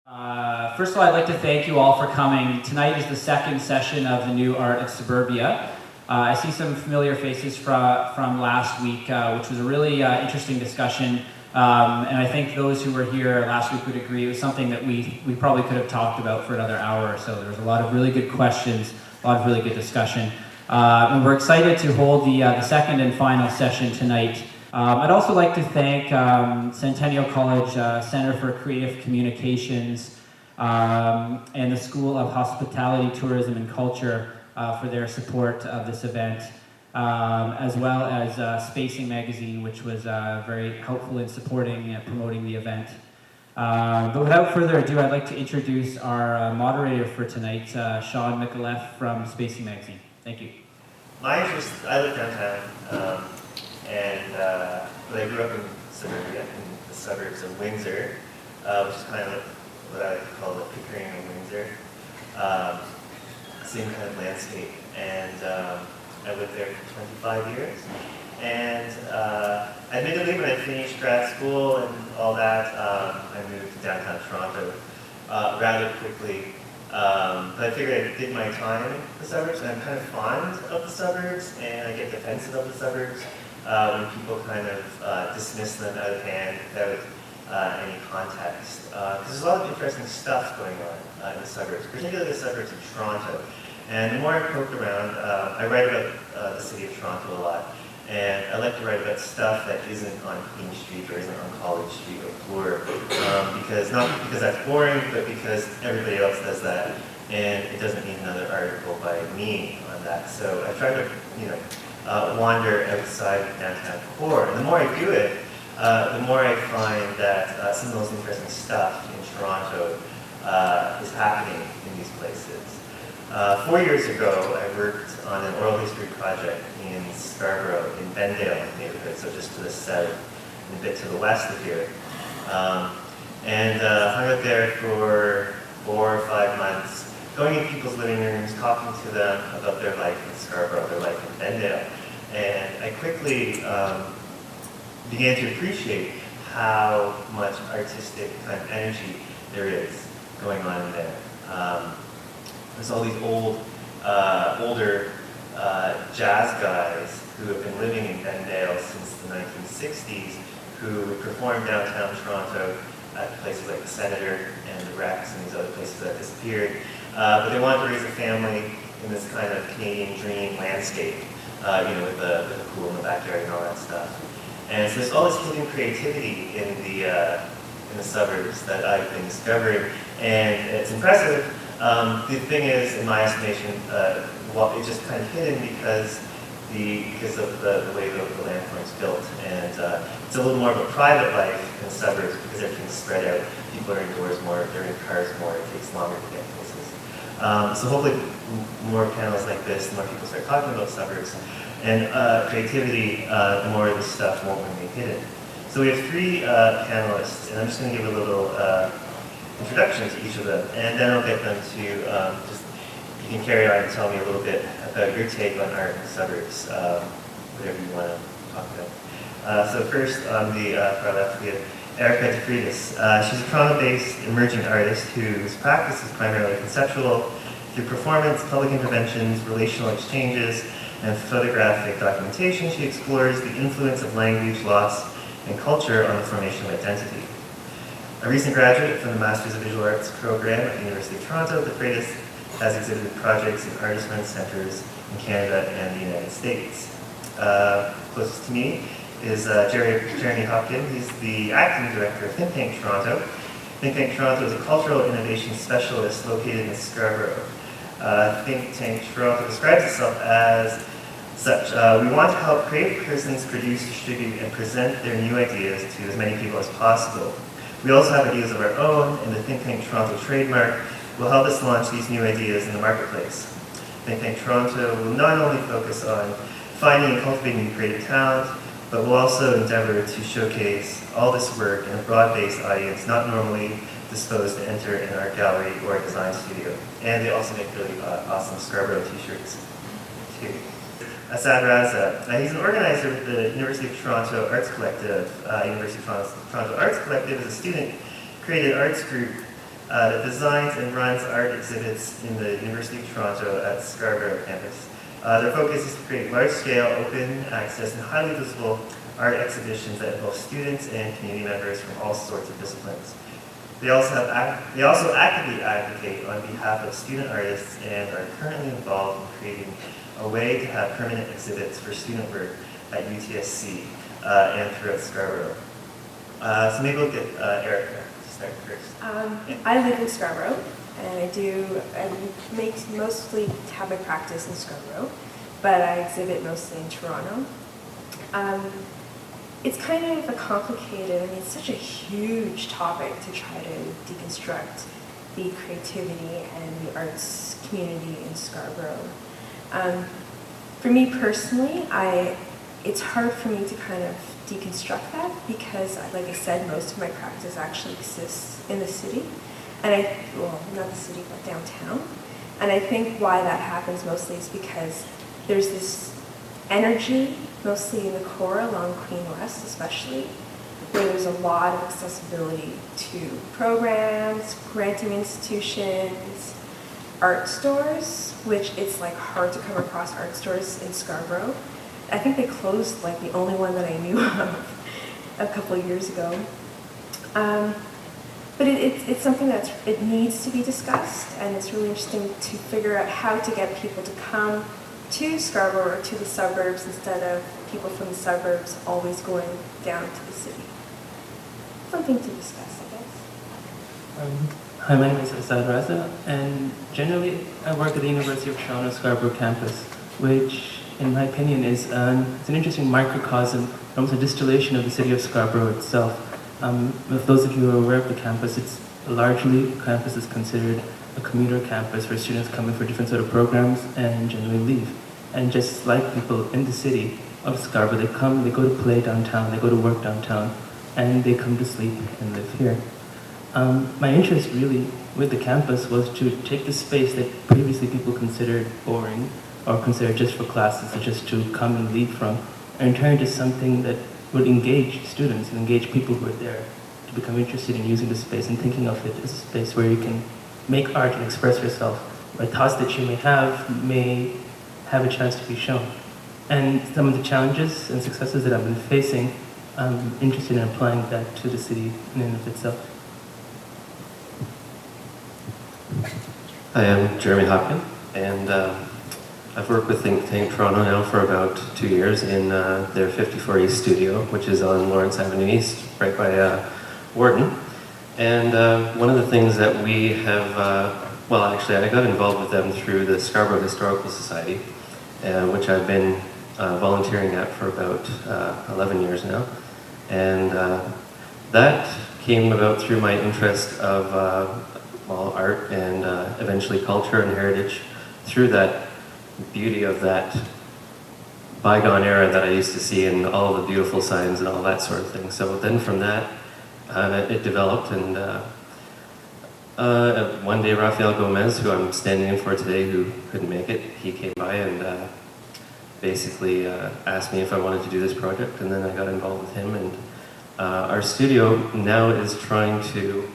First of all, I'd like to thank you all for coming. Tonight is the second session of the new Art of Suburbia. I see some familiar faces from last week, which was a really interesting discussion. And I think those who were here last week would agree it was something that we probably could have talked about for another hour or so. There was a lot of really good questions, a lot of really good discussion. And we're excited to hold the second and final session tonight. I'd also like to thank Centennial College Center for Creative Communications and the School of Hospitality, Tourism and Culture for their support of this event, as well as Spacing Magazine, which was very helpful in supporting and promoting the event. But without further ado, I'd like to introduce our moderator for tonight, Sean McAuliffe from Spacing Magazine. Thank you. My interest, I live downtown, but I grew up in Suburbia, in the suburbs of Windsor, which is kind of like what I like to call the Pickering of Windsor. Same kind of landscape. And I lived there for 25 years. And admittedly, when I finished grad school and all that, I moved to downtown Toronto rather quickly. But I figured I did my time in the suburbs, and I'm kind of fond of the suburbs, and I get defensive of the suburbs when people kind of dismiss them out of hand without any context. Because there's a lot of interesting stuff going on in the suburbs, particularly the suburbs of Toronto. And the more I poke around, I write about the city of Toronto a lot. And I like to write about stuff that isn't on Queen Street or isn't on College Street or Bloor, not because that's boring, but because everybody else does that, and it doesn't need another article by me on that. So I try to, wander outside of downtown core, and the more I do it, the more I find that some of the most interesting stuff in Toronto is happening in these places. 4 years ago, I worked on an oral history project in Scarborough, in Bendale neighborhood, so just to the south and a bit to the west of here. Hung out there for 4 or 5 months, going in people's living rooms, talking to them about their life in Scarborough, their life in Bendale. And I quickly began to appreciate how much artistic kind of energy there is going on in there. There's all these older jazz guys who have been living in Bendale since the 1960s, who would perform downtown Toronto at places like the Senator and the Rex and these other places that disappeared. But they wanted to raise a family in this kind of Canadian dream landscape, with the pool in the backyard and all that stuff. And so there's all this hidden creativity in the suburbs that I've been discovering, and it's impressive. The thing is, in my estimation, it's just kind of hidden because of the way the landform's built, and it's a little more of a private life in the suburbs because everything's spread out. People are indoors more, they're in cars more, it takes longer to get places. So hopefully more panels like this, the more people start talking about suburbs and creativity, the more of this stuff won't remain hidden. So we have 3 panelists, and I'm just going to give a little introduction to each of them, and then I'll get them to you can carry on and tell me a little bit about your take on art in the suburbs, whatever you want to talk about. So first, on the far left, we have Erica DeFreitas. She's a Toronto-based emerging artist whose practice is primarily conceptual. Through performance, public interventions, relational exchanges, and photographic documentation, she explores the influence of language, loss, and culture on the formation of identity. A recent graduate from the Masters of Visual Arts program at the University of Toronto, DeFreitas has exhibited projects in artist-run centers in Canada and the United States. Closest to me is Jeremy Hopkins. He's the acting director of Think Tank Toronto. Think Tank Toronto is a cultural innovation specialist located in Scarborough. Think Tank Toronto describes itself as such. We want to help creative persons produce, distribute, and present their new ideas to as many people as possible. We also have ideas of our own, and the Think Tank Toronto trademark will help us launch these new ideas in the marketplace. Think Tank Toronto will not only focus on finding and cultivating new creative talent, but will also endeavor to showcase all this work in a broad-based audience not normally disposed to enter an art gallery or a design studio. And they also make really awesome Scarborough t-shirts too. Asad Raza. He's an organizer with the University of Toronto Arts Collective. University of Toronto Arts Collective is a student-created arts group that designs and runs art exhibits in the University of Toronto at Scarborough campus. Their focus is to create large-scale, open access, and highly visible art exhibitions that involve students and community members from all sorts of disciplines. They also actively advocate on behalf of student artists and are currently involved in creating a way to have permanent exhibits for student work at UTSC and throughout Scarborough. So maybe we'll get Erica to start first. I live in Scarborough, and I mostly have my practice in Scarborough, but I exhibit mostly in Toronto. It's kind of a complicated, it's such a huge topic to try to deconstruct the creativity and the arts community in Scarborough. For me personally, it's hard for me to kind of deconstruct that because, like I said, most of my practice actually exists in the city. And not the city, but downtown. And I think why that happens mostly is because there's this energy, mostly in the core along Queen West especially, where there's a lot of accessibility to programs, granting institutions, art stores, which it's like hard to come across art stores in Scarborough. I think they closed like the only one that I knew of a couple of years ago. But it's something it needs to be discussed, and it's really interesting to figure out how to get people to come to Scarborough or to the suburbs instead of people from the suburbs always going down to the city. Something to discuss, I guess. Hi, my name is Asad Raza, and generally I work at the University of Toronto Scarborough campus, which in my opinion is it's an interesting microcosm, almost a distillation of the city of Scarborough itself. If those of you who are aware of the campus, it's largely, the campus is considered a commuter campus where students come in for different sort of programs and generally leave. And just like people in the city of Scarborough, they come, they go to play downtown, they go to work downtown, and they come to sleep and live here. My interest really with the campus was to take the space that previously people considered boring or considered just for classes or just to come and leave from, and turn it into something that would engage students and engage people who are there to become interested in using the space and thinking of it as a space where you can make art and express yourself, where thoughts that you may have a chance to be shown. And some of the challenges and successes that I've been facing, I'm interested in applying that to the city in and of itself. Hi, I'm Jeremy Hopkin, and I've worked with Think Tank Toronto now for about 2 years in their 54 East studio, which is on Lawrence Avenue East, right by Wharton. And one of the things that we have, well actually I got involved with them through the Scarborough Historical Society, which I've been volunteering at for about 11 years now. And that came about through my interest of art and eventually culture and heritage, through that beauty of that bygone era that I used to see and all the beautiful signs and all that sort of thing. So then from that, it developed, and one day Rafael Gomez, who I'm standing in for today, who couldn't make it, he came by and basically asked me if I wanted to do this project, and then I got involved with him. And our studio now is trying to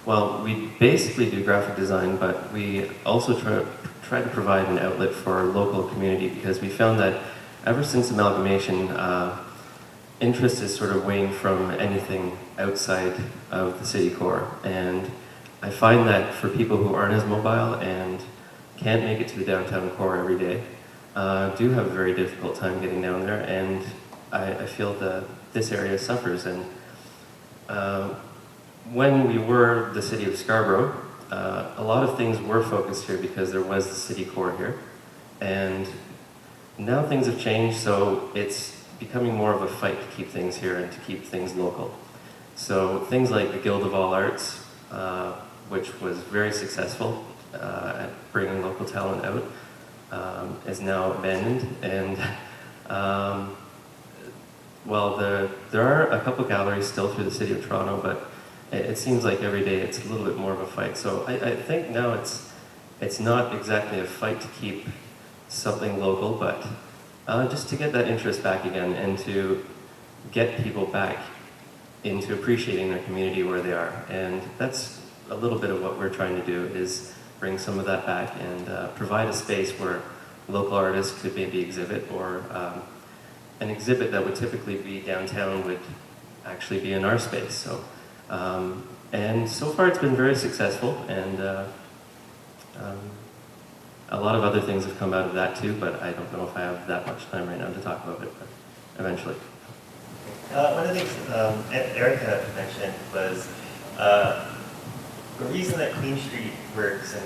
well, we basically do graphic design, but we also try to provide an outlet for our local community, because we found that ever since amalgamation, interest is sort of weighing from anything outside of the city core. And I find that for people who aren't as mobile and can't make it to the downtown core every day, do have a very difficult time getting down there, and I feel that this area suffers. And when we were the city of Scarborough, a lot of things were focused here because there was the city core here. And now things have changed, so it's becoming more of a fight to keep things here and to keep things local. So things like the Guild of All Arts, which was very successful at bringing local talent out, is now abandoned. And well, there are a couple galleries still through the city of Toronto, but it seems like every day it's a little bit more of a fight. So I think now it's not exactly a fight to keep something local, but just to get that interest back again and to get people back into appreciating their community where they are. And that's a little bit of what we're trying to do is bring some of that back and provide a space where local artists could maybe exhibit, or an exhibit that would typically be downtown would actually be in our space. So, and so far it's been very successful, and a lot of other things have come out of that too, but I don't know if I have that much time right now to talk about it, but eventually. One of the things Erica mentioned was the reason that Queen Street works and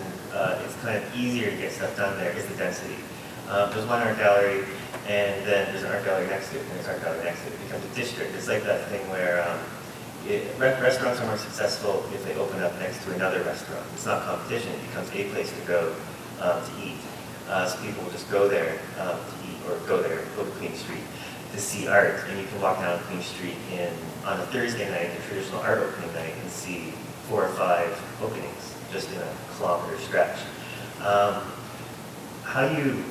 it's kind of easier to get stuff done there is the density. There's one art gallery, and then there's an art gallery next to it, and there's an art gallery next to it. It becomes a district. It's like that thing where restaurants are more successful if they open up next to another restaurant. It's not competition. It becomes a place to go to eat. So people will just go there to eat, or go to Queen Street to see art. And you can walk down Queen Street on a Thursday night, a traditional art opening night, and see 4 or 5 openings just in a kilometer stretch. How do you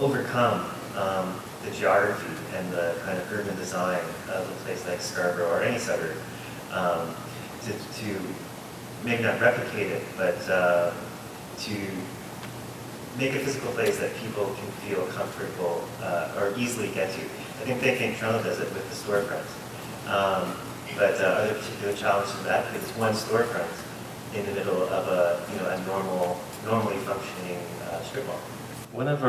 overcome the geography and the kind of urban design of a place like Scarborough or any suburb to maybe not replicate it, but to make a physical place that people can feel comfortable or easily get to? I think they think Toronto does it with the storefronts. But are there particular challenges to that? Because it's one storefront in the middle of a normally functioning strip mall. One of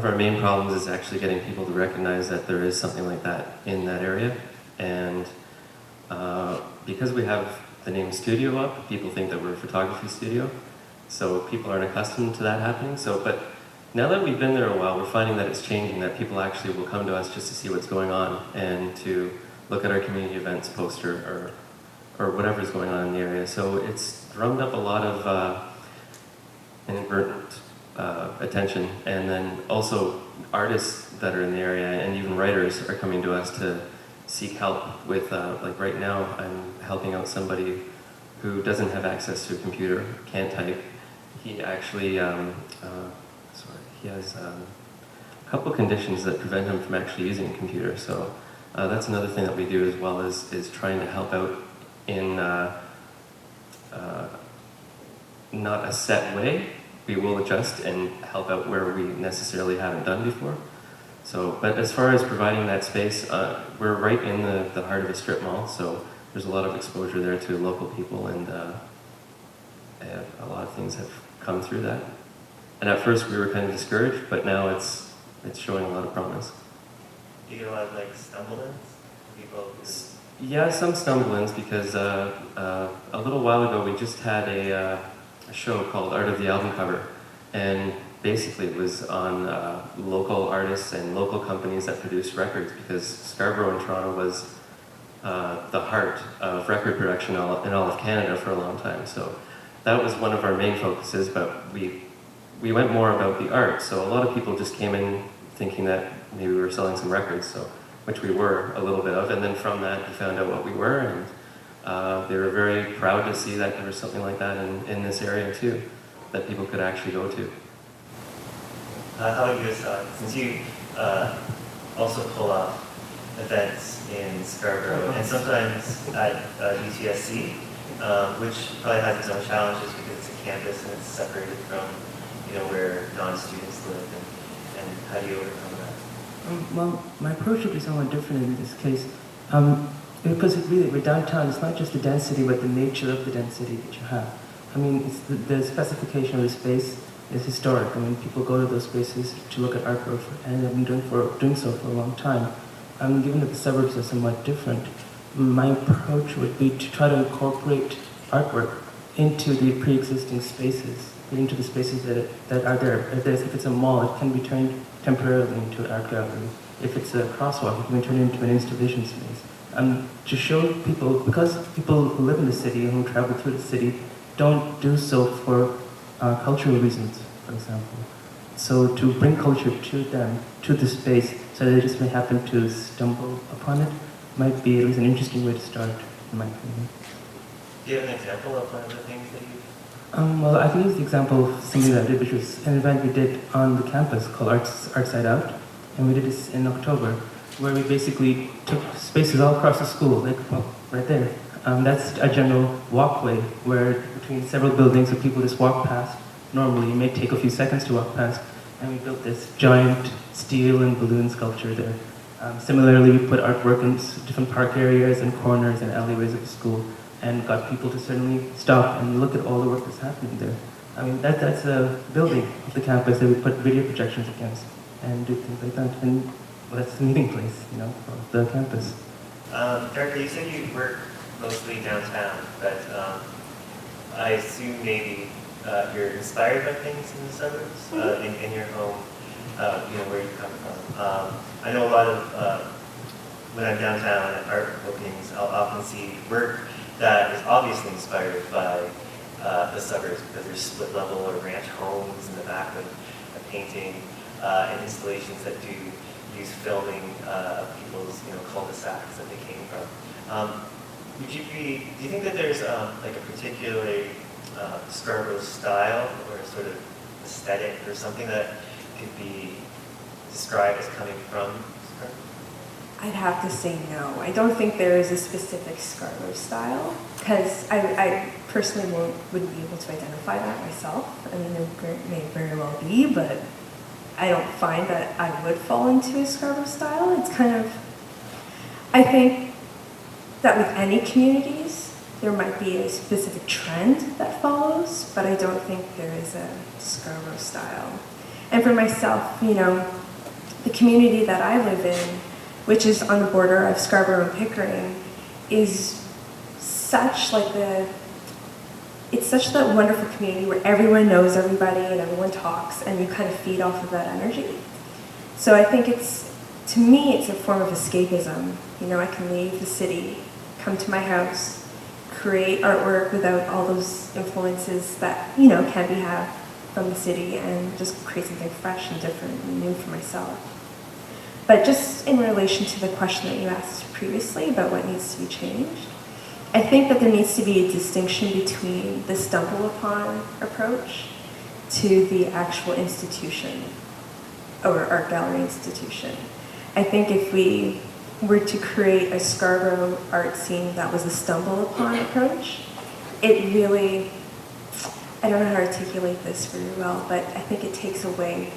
our main problems is actually getting people to recognize that there is something like that in that area, and because we have the name studio up, people think that we're a photography studio, so people aren't accustomed to that happening. But now that we've been there a while, we're finding that it's changing, that people actually will come to us just to see what's going on and to look at our community events poster or whatever's going on in the area. So it's drummed up a lot of inadvertent attention, and then also artists that are in the area and even writers are coming to us to seek help with, like right now I'm helping out somebody who doesn't have access to a computer, can't type. He actually, he has a couple conditions that prevent him from actually using a computer. So that's another thing that we do as well, is trying to help out in not a set way. We will adjust and help out where we necessarily haven't done before. So, but as far as providing that space, we're right in the heart of a strip mall, so there's a lot of exposure there to local people, and a lot of things have come through that. And at first we were kind of discouraged, but now it's showing a lot of promise. Do you get a lot of like stumble-ins? People Yeah, some stumble-ins, because a little while ago we just had a show called Art of the Album Cover, and basically it was on local artists and local companies that produce records, because Scarborough and Toronto was the heart of record production in all of Canada for a long time. So that was one of our main focuses, but we went more about the art. So a lot of people just came in thinking that maybe we were selling some records, so which we were a little bit of, and then from that we found out what we were, and they were very proud to see that there was something like that in this area too, that people could actually go to. How about you, Assad? Since you also pull off events in Scarborough and sometimes at UTSC, which probably has its own challenges because it's a campus and it's separated from where non-students live, and how do you overcome that? Well, my approach would be somewhat different in this case. Because we're downtown, it's not just the density, but the nature of the density that you have. I mean, it's the specification of the space is historic. I mean, people go to those spaces to look at artwork, and have been doing so for a long time. Given that the suburbs are somewhat different, my approach would be to try to incorporate artwork into the pre-existing spaces, into the spaces that are there. If it's a mall, it can be turned temporarily into an art gallery. If it's a crosswalk, it can be turned into an installation space. To show people, because people who live in the city and who travel through the city don't do so for cultural reasons, for example. So to bring culture to them, to the space, so that they just may happen to stumble upon it, might be at least an interesting way to start, in my opinion. Do you have an example of one of the things that you... Well, I can use the example of something that I did, which was an event we did on the campus called Art Side Out, and we did this in October, where we basically took spaces all across the school, like, well, right there, That's a general walkway where between several buildings where people just walk past. Normally, it may take a few seconds to walk past, and we built this giant steel and balloon sculpture there. Similarly, we put artwork in different park areas and corners and alleyways of the school, and got people to certainly stop and look at all the work that's happening there. I mean, that's a building of the campus that we put video projections against and do things like that. And well, that's the meeting place, you know, for the campus. Erica, you said you work mostly downtown, but I assume maybe you're inspired by things in the suburbs, in your home, where you come from. I know a lot of, when I'm downtown at art bookings, I'll often see work that is obviously inspired by the suburbs, because there's split level or ranch homes in the back of a painting, and installations that do use filming of people's cul-de-sacs that they came from. Do you think that there's like a particular Scarborough style or a sort of aesthetic or something that could be described as coming from Scarborough? I'd have to say no. I don't think there is a specific Scarborough style, because I personally wouldn't be able to identify that myself. I mean, there may very well be, but I don't find that I would fall into a Scarborough style. It's kind of, I think that with any communities, there might be a specific trend that follows, but I don't think there is a Scarborough style. And for myself, the community that I live in, which is on the border of Scarborough and Pickering, is such it's such that wonderful community where everyone knows everybody and everyone talks, and you kind of feed off of that energy. So I think to me, it's a form of escapism. I can leave the city, come to my house, create artwork without all those influences that, can be had from the city, and just create something fresh and different and new for myself. But just in relation to the question that you asked previously about what needs to be changed, I think that there needs to be a distinction between the stumble upon approach to the actual institution or art gallery institution. I think if we were to create a Scarborough art scene that was a stumble upon approach, it really, I don't know how to articulate this very well, but I think it takes away,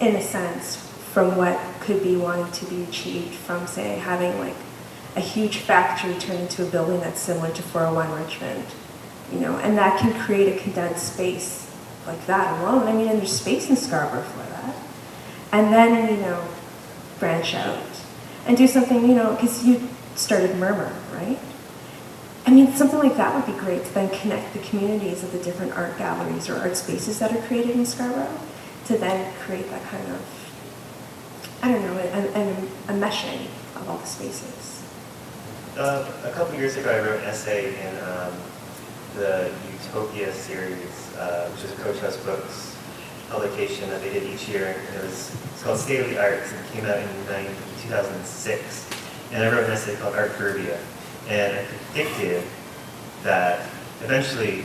in a sense, from what could be wanted to be achieved from, say, having like a huge factory turned into a building that's similar to 401 Richmond, and that can create a condensed space like that alone. I mean, and there's space in Scarborough for that. And then, branch out and do something, because you started Murmur, right? I mean, something like that would be great to then connect the communities of the different art galleries or art spaces that are created in Scarborough to then create that kind of, I don't know, a meshing of all the spaces. A couple years ago, I wrote an essay in the Utopia series, which is a Coach House Books publication that they did each year. It's called State of the Arts, and it came out in 2006. And I wrote an essay called Art of Suburbia, and I predicted that eventually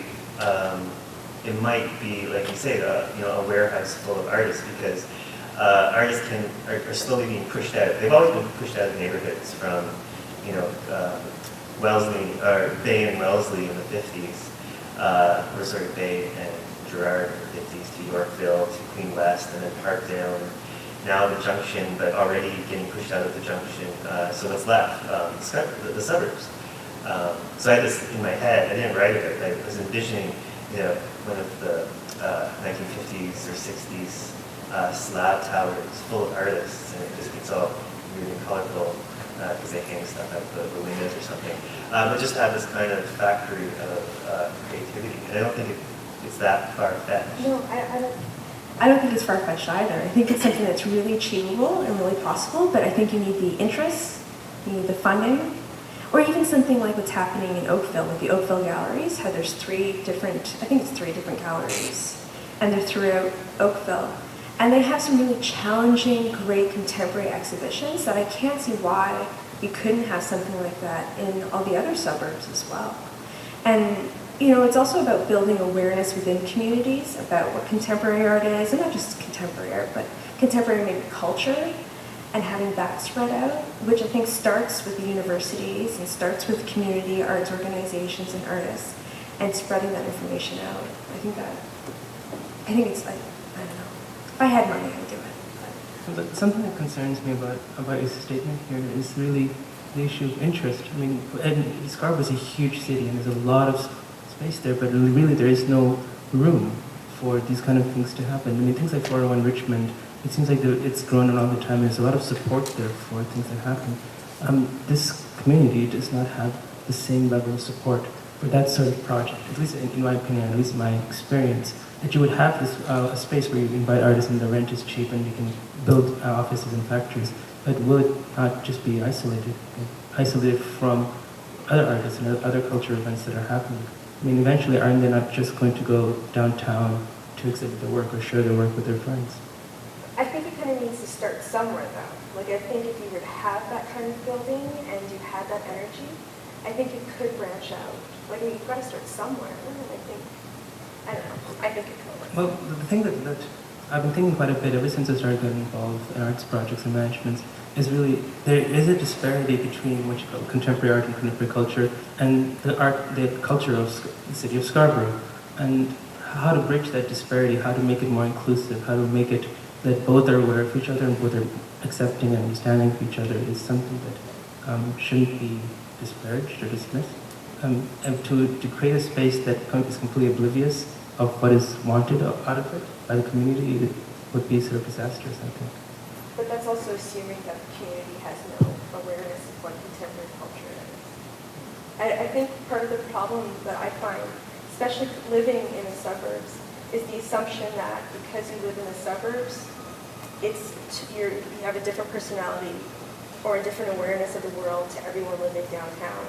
it might be, like you say, a warehouse full of artists, because artists are slowly being pushed out. They've always been pushed out of neighborhoods from Wellesley, or Bay and Wellesley in the 50s, or sort of Bay and Gerrard in the 50s, to Yorkville, to Queen West, and then Parkdale, and now the Junction, but already getting pushed out of the Junction. So what's left? The suburbs. So I had this in my head. I didn't write it, but I was envisioning, one of the 1950s or 60s slab towers full of artists, and it just gets all weird and colorful, because they hang stuff out the windows or something. But just to have this kind of factory of creativity. And I don't think it's that far-fetched. No, I don't think it's far-fetched either. I think it's something that's really achievable and really possible, but I think you need the interest, you need the funding, or even something like what's happening in Oakville with the Oakville galleries, how there's three different galleries, and they're throughout Oakville. And they have some really challenging, great contemporary exhibitions that I can't see why you couldn't have something like that in all the other suburbs as well. And, it's also about building awareness within communities about what contemporary art is, and not just contemporary art, but contemporary maybe culture, and having that spread out, which I think starts with the universities and starts with community arts organizations and artists, and spreading that information out. I think it's like, I don't know. If I had money, I would do it. But something that concerns me about your statement here is really the issue of interest. I mean, and Scarborough is a huge city and there's a lot of space there, but really there is no room for these kind of things to happen. I mean, things like 401 Richmond, it seems like it's grown on all the time and there's a lot of support there for things that happen. This community does not have the same level of support for that sort of project, at least in my opinion, at least in my experience, that you would have this a space where you invite artists and the rent is cheap and you can build offices and factories, but will it not just be isolated from other artists and other cultural events that are happening? I mean, eventually, aren't they not just going to go downtown to exhibit their work or share their work with their friends? I think it kind of needs to start somewhere, though. Like, I think if you would have that kind of building and you had that energy, I think it could branch out. Like, you've got to start somewhere. I don't know. I think it could work. Well, the thing that I've been thinking quite a bit ever since I started getting involved in arts projects and managements is really, there is a disparity between what you call contemporary art and contemporary culture and the culture of the city of Scarborough. And how to bridge that disparity, how to make it more inclusive, how to make it that both are aware of each other and both are accepting and understanding of each other is something that shouldn't be disparaged or dismissed. And to create a space that is completely oblivious of what is wanted out of it by the community, it would be sort of disastrous, I think. But that's also assuming that the community has no awareness of what contemporary culture is. I think part of the problem that I find, especially living in the suburbs, is the assumption that because you live in the suburbs, you have a different personality or a different awareness of the world to everyone living downtown.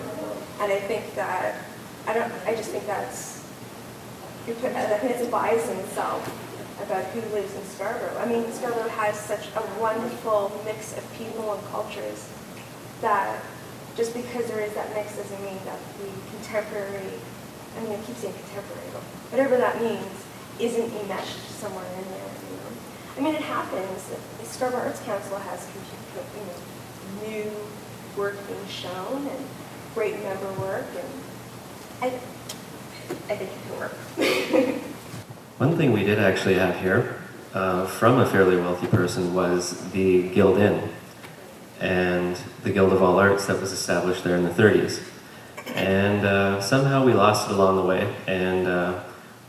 And I think that, I just think that's, I think it's a bias in itself about who lives in Scarborough. I mean, Scarborough has such a wonderful mix of people and cultures that just because there is that mix doesn't mean that the contemporary, I mean, I keep saying contemporary, but whatever that means, isn't enmeshed somewhere in there. You know? I mean, it happens. The Scarborough Arts Council has new work being shown and great member work, and I think it can work. One thing we did actually have here from a fairly wealthy person was the Guild Inn and the Guild of All Arts that was established there in the 30s. And somehow we lost it along the way. And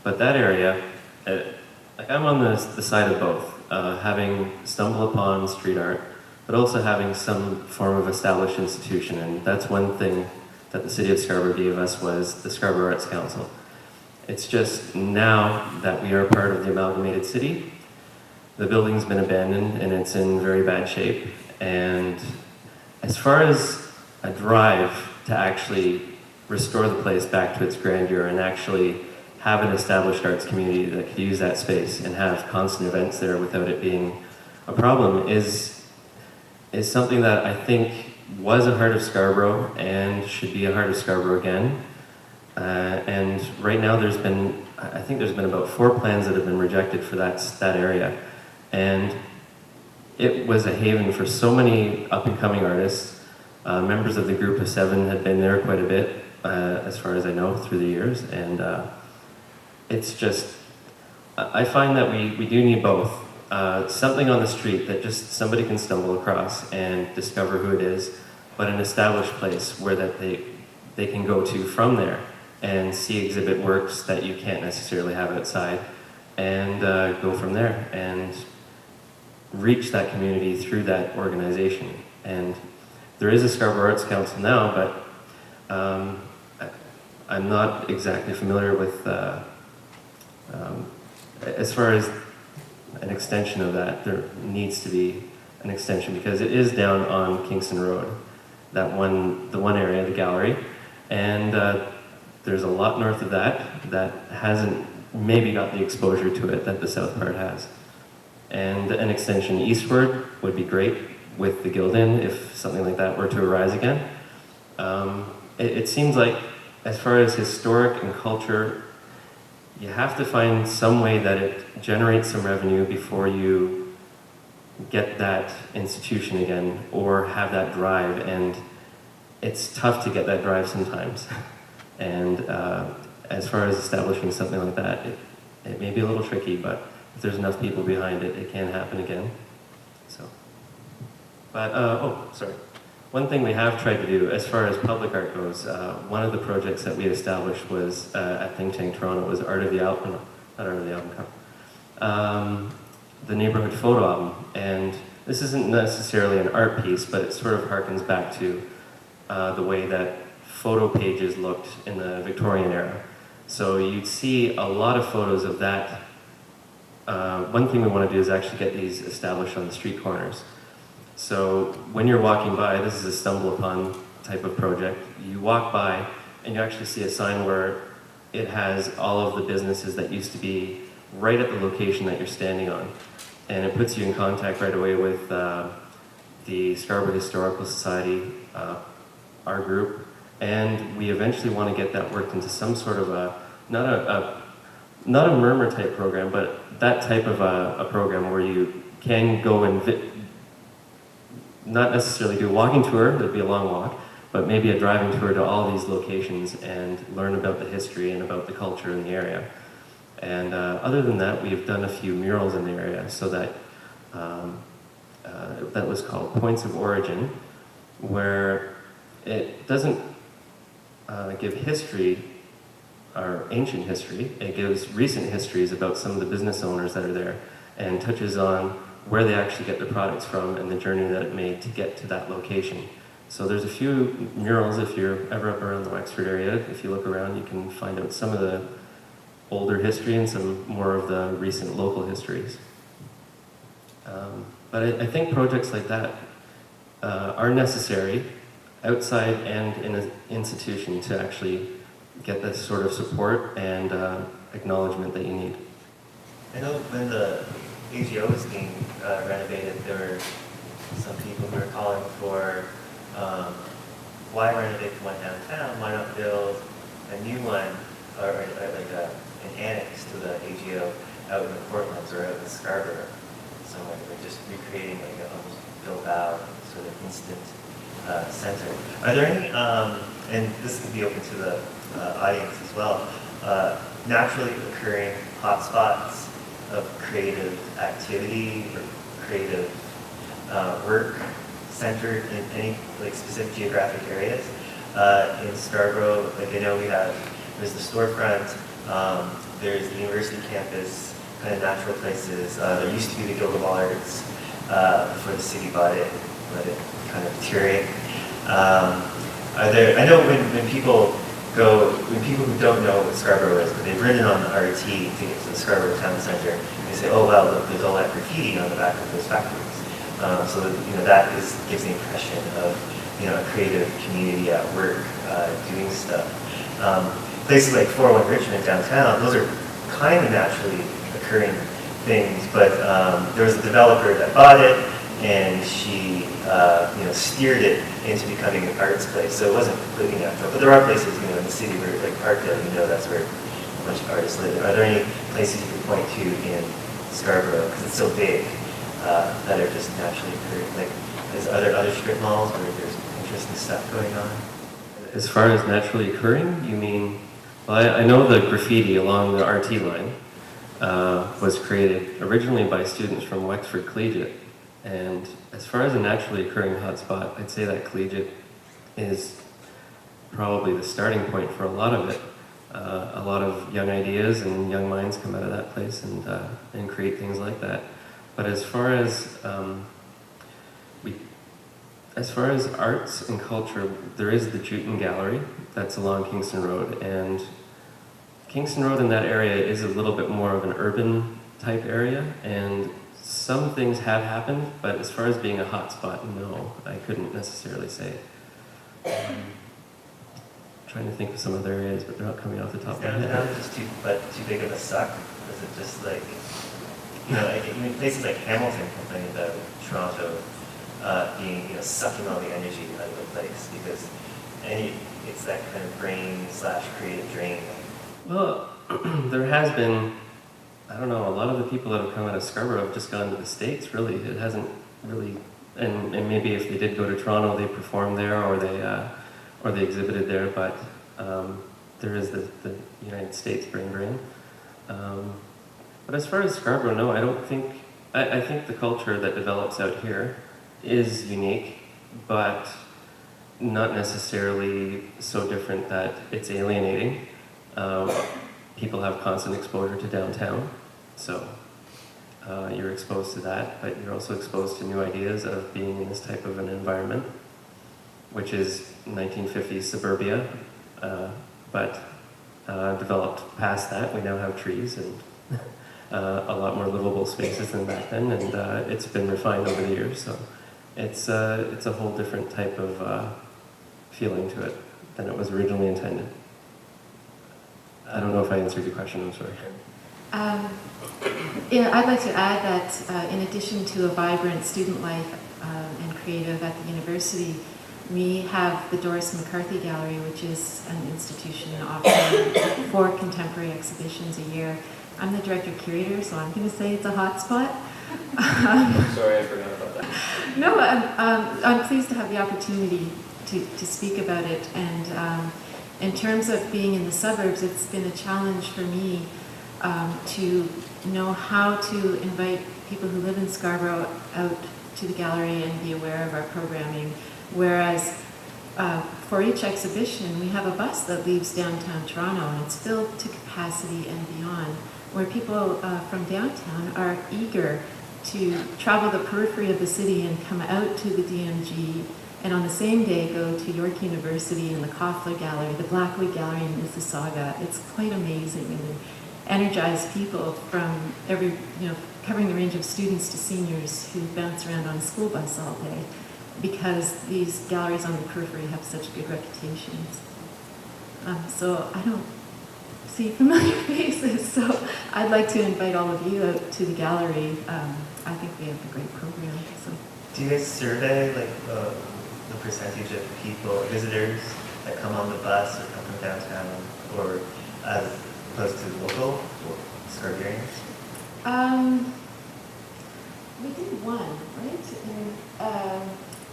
but that area, like I'm on the side of both, having stumbled upon street art, but also having some form of established institution. And that's one thing that the city of Scarborough gave us was the Scarborough Arts Council. It's just now that we are part of the amalgamated city, the building's been abandoned and it's in very bad shape. And as far as a drive to actually restore the place back to its grandeur and actually have an established arts community that could use that space and have constant events there without it being a problem is something that I think was a heart of Scarborough and should be a heart of Scarborough again. And right now I think there's been about 4 plans that have been rejected for that area. And it was a haven for so many up-and-coming artists. Members of the Group of 7 had been there quite a bit, as far as I know, through the years. And it's just, I find that we do need both. Something on the street that just somebody can stumble across and discover who it is, but an established place where that they can go to from there and see exhibit works that you can't necessarily have outside, and go from there and reach that community through that organization. And there is a Scarborough Arts Council now, but I'm not exactly familiar with, as far as an extension of that, there needs to be an extension because it is down on Kingston Road, the one area, the gallery, and there's a lot north of that hasn't maybe got the exposure to it that the south part has. And an extension eastward would be great with the Guild Inn if something like that were to arise again. It seems like, as far as historic and culture, you have to find some way that it generates some revenue before you get that institution again or have that drive, and it's tough to get that drive sometimes. And as far as establishing something like that, it may be a little tricky, but if there's enough people behind it, it can happen again. So, but sorry. One thing we have tried to do, as far as public art goes, one of the projects that we established was at Think Tank Toronto was Art of the Album, not Art of the Album, the neighborhood photo album. And this isn't necessarily an art piece, but it sort of harkens back to the way that photo pages looked in the Victorian era. So you'd see a lot of photos of that. One thing we want to do is actually get these established on the street corners. So when you're walking by, this is a stumble upon type of project, you walk by and you actually see a sign where it has all of the businesses that used to be right at the location that you're standing on. And it puts you in contact right away with the Scarborough Historical Society, our group, and we eventually want to get that worked into some sort of not a murmur type program, but that type of a program where you can go and not necessarily do a walking tour, that'd be a long walk, but maybe a driving tour to all these locations and learn about the history and about the culture in the area. And other than that, we've done a few murals in the area, so that that was called Points of Origin, where it doesn't give history or ancient history, it gives recent histories about some of the business owners that are there and touches on where they actually get their products from and the journey that it made to get to that location. So there's a few murals, if you're ever up around the Wexford area, if you look around you can find out some of the older history and some more of the recent local histories. But I think projects like that are necessary outside and in an institution to actually get that sort of support and acknowledgement that you need. I know when the AGO was being renovated, there were some people who were calling for why renovate the one downtown, why not build a new one or like an annex to the AGO out in the Portlands or out in Scarborough. So we're just recreating like a almost Bilbao sort of instant center. Are there any, and this could be open to the audience as well, naturally occurring hotspots of creative activity or creative work centered in any like specific geographic areas? In Scarborough, like I know there's the storefront, there's the university campus, kind of natural places. There used to be the Guild of Arts before the city bought it, let it kind of deteriorate. I know when people who don't know what Scarborough is, but they've ridden on the RT to get to the Scarborough Town Center, they say, oh wow, look, there's all that graffiti on the back of those factories. So that gives the impression of a creative community at work doing stuff. Places like 401 Richmond downtown, those are kind of naturally occurring things, but there was a developer that bought it, and she steered it into becoming an arts place. So it wasn't completely natural, but there are places in the city where, like Parkdale, that's where a bunch of artists live. Are there any places you could point to in Scarborough, because it's so big, that are just naturally occurring? Like, are there other strip malls where there's interesting stuff going on? As far as naturally occurring, you mean? Well, I know the graffiti along the RT line was created originally by students from Wexford Collegiate. And as far as a naturally occurring hotspot, I'd say that Collegiate is probably the starting point for a lot of it. A lot of young ideas and young minds come out of that place and create things like that. But as far as arts and culture, there is the Juten Gallery that's along Kingston Road, and Kingston Road in that area is a little bit more of an urban type area, and some things have happened, but as far as being a hot spot, no, I couldn't necessarily say. Trying to think of some other areas, but they're not coming off the top of my head. Is just too big of a suck? Is it just like, even places like Hamilton complain about Toronto being, sucking all the energy out of the place, because it's that kind of brain/creative drain. Well, there has been I don't know, a lot of the people that have come out of Scarborough have just gone to the States, really. It hasn't really, and maybe if they did go to Toronto, they performed there or they exhibited there, but there is the United States brain. But as far as Scarborough, no, I don't think, I think the culture that develops out here is unique, but not necessarily so different that it's alienating. People have constant exposure to downtown, so you're exposed to that, but you're also exposed to new ideas of being in this type of an environment, which is 1950s suburbia, but developed past that. We now have trees and a lot more livable spaces than back then, and it's been refined over the years, so it's a whole different type of feeling to it than it was originally intended. I don't know if I answered your question, I'm sorry. Yeah, I'd like to add that in addition to a vibrant student life and creative at the university, we have the Doris McCarthy Gallery, which is an institution offering 4 contemporary exhibitions a year. I'm the director-curator, so I'm going to say it's a hot spot. Sorry, I forgot about that. No, I'm pleased to have the opportunity to speak about it. And in terms of being in the suburbs, it's been a challenge for me to know how to invite people who live in Scarborough out to the gallery and be aware of our programming. Whereas for each exhibition, we have a bus that leaves downtown Toronto, and it's filled to capacity and beyond, where people from downtown are eager to travel the periphery of the city and come out to the DMG, and on the same day go to York University and the Koffler Gallery, the Blackwood Gallery in Mississauga. It's quite amazing, and they energize people from every, covering the range of students to seniors who bounce around on a school bus all day, because these galleries on the periphery have such good reputations. So I don't see familiar faces, so I'd like to invite all of you out to the gallery. I think we have a great program. So. Do you guys survey the percentage of people, visitors that come on the bus or come from downtown, or as opposed to local or Scarbourians? We did one, right?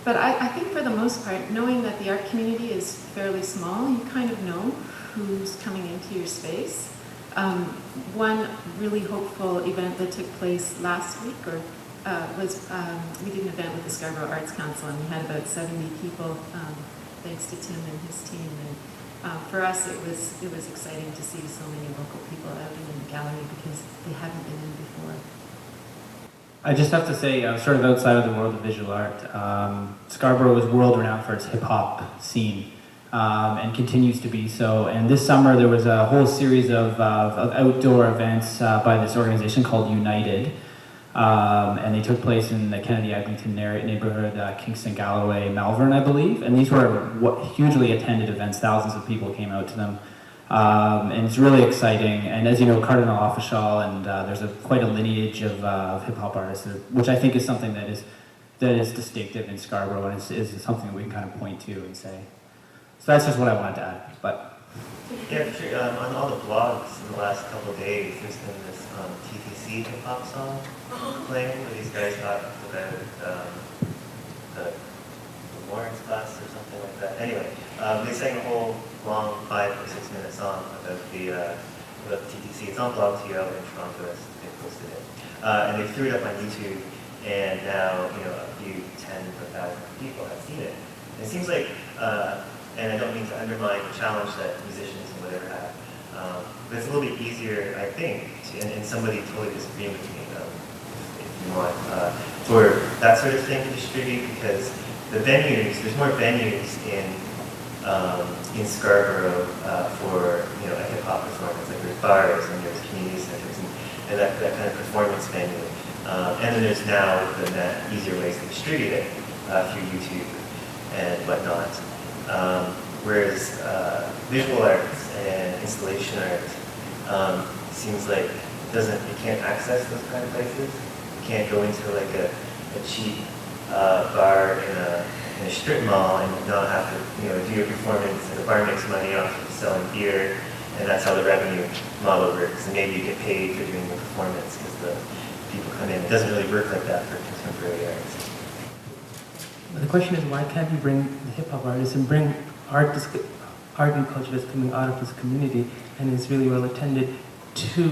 But I think for the most part, knowing that the art community is fairly small, you kind of know who's coming into your space. One really hopeful event that took place last week was we did an event with the Scarborough Arts Council, and we had about 70 people, thanks to Tim and his team. And for us, it was exciting to see so many local people out in the gallery because they haven't been in before. I just have to say, sort of outside of the world of visual art, Scarborough is world renowned for its hip-hop scene, and continues to be so. And this summer there was a whole series of outdoor events by this organization called United, and they took place in the Kennedy-Eglinton neighborhood, Kingston, Galloway, Malvern, I believe. And these were hugely attended events. Thousands of people came out to them. And it's really exciting. And as you know, Cardinal Offishall, and there's quite a lineage of hip-hop artists, which I think is something that is distinctive in Scarborough, and is something that we can kind of point to and say. So that's just what I wanted to add. But Yeah, for sure. On all the blogs in the last couple of days, there's been this TTC hip-hop song playing where these guys talked about the Lawrence bus or something like that. Anyway, they sang a whole long 5 or 6 minute song about the TTC. It's on Blog.to in Toronto. They posted it, and they threw it up on YouTube. And now, a few tens of thousands of people have seen it. And it seems like, and I don't mean to undermine the challenge that musicians and whatever have, but it's a little bit easier, I think, and somebody totally disagreeing with me, if you want, for that sort of thing to distribute, because the venues, there's more venues in Scarborough for a hip hop performance. Like there's bars and there's community centers and that kind of performance venue. And then there's now the easier ways to distribute it through YouTube and whatnot. Whereas visual arts and installation art seems like it can't access those kind of places. You can't go into like a cheap bar in a strip mall and not have to do your performance, and the bar makes money off of selling beer and that's how the revenue model works. And maybe you get paid for doing the performance because the people come in. It doesn't really work like that for contemporary arts. The question is, why can't you bring the hip-hop artists and bring art and culture that's coming out of this community and is really well attended to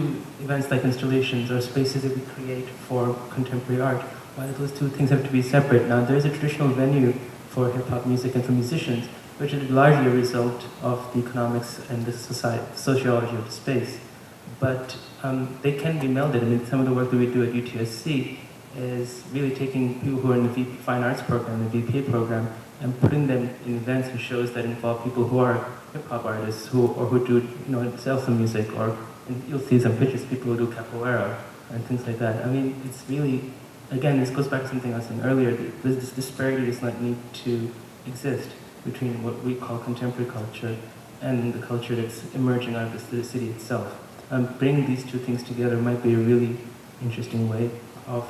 events like installations or spaces that we create for contemporary art? Why do those two things have to be separate? Now, there's a traditional venue for hip-hop music and for musicians, which is largely a result of the economics and the sociology of the space. But they can be melded. I mean, some of the work that we do at UTSC is really taking people who are in the Fine Arts program, the VPA program, and putting them in events and shows that involve people who are hip-hop artists who do salsa music, or you'll see some pictures, people who do capoeira and things like that. I mean, it's really, again, this goes back to something I was saying earlier, this disparity does not need to exist between what we call contemporary culture and the culture that's emerging out of the city itself. Bringing these two things together might be a really interesting way of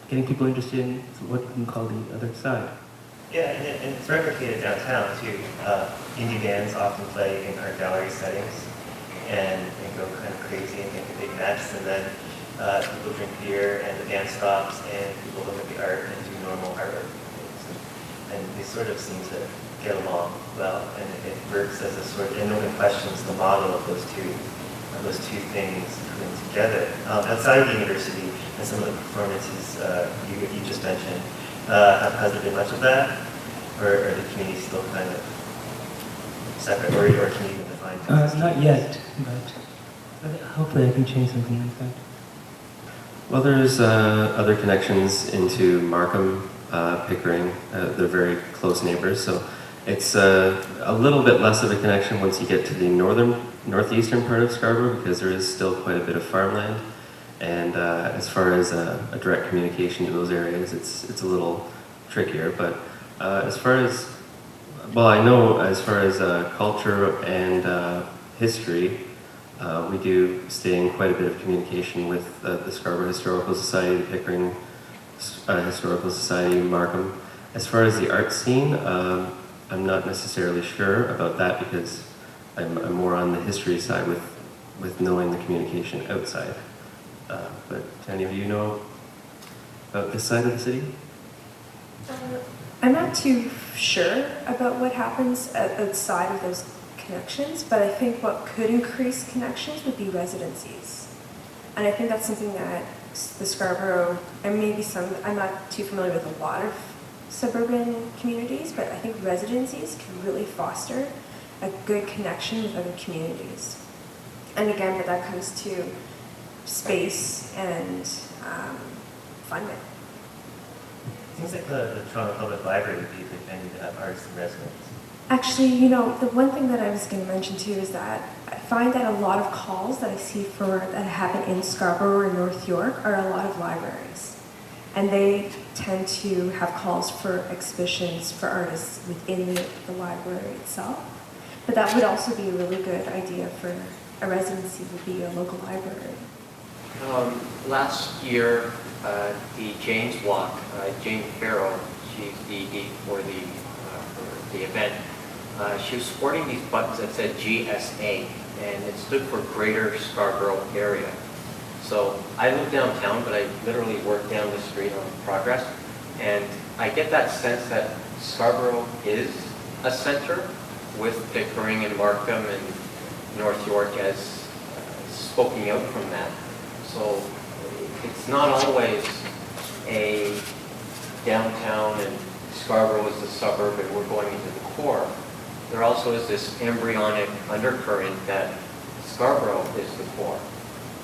getting people interested in what we can call the other side. Yeah, and it's replicated downtown too. Indie bands often play in art gallery settings and go kind of crazy and make a big mess, and then people drink beer and the band stops and people look at the art and do normal artwork. And they sort of seem to get along well, and it works as a sort of, and no one questions the model of those two things coming together. Outside of the university and some of the performances you just mentioned, has there been much of that? Or are the communities still kind of separate, or can you even define things? Not yet, but hopefully I can change something like that. Well, there's other connections into Markham, Pickering. They're very close neighbors, so it's a little bit less of a connection once you get to the northeastern part of Scarborough, because there is still quite a bit of farmland. And as far as a direct communication to those areas, it's a little trickier. But as far as, well, I know as far as culture and history, we do stay in quite a bit of communication with the Scarborough Historical Society, the Pickering Historical Society, Markham. As far as the art scene, I'm not necessarily sure about that, because I'm more on the history side with knowing the communication outside. But do any of you know about this side of the city? I'm not too sure about what happens outside of those connections, but I think what could increase connections would be residencies. And I think that's something that the Scarborough, and maybe I'm not too familiar with a lot of suburban communities, but I think residencies can really foster a good connection with other communities. And again, but that comes to space and funding. Seems like the Toronto Public Library would be a good venue to have artists in residence. Actually, the one thing that I was going to mention too is that I find that a lot of calls that I see that happen in Scarborough or North York are a lot of libraries. And they tend to have calls for exhibitions for artists within the library itself. But that would also be a really good idea for a residency, would be a local library. Last year, the James Walk, Jane Farrell, she's the ED for the event. She was sporting these buttons that said GSA, and it stood for Greater Scarborough Area. So I live downtown, but I literally work down the street on Progress, and I get that sense that Scarborough is a center, with Pickering and Markham and North York as spoken out from that. So it's not always a downtown and Scarborough is the suburb and we're going into the core. There also is this embryonic undercurrent that Scarborough is the core.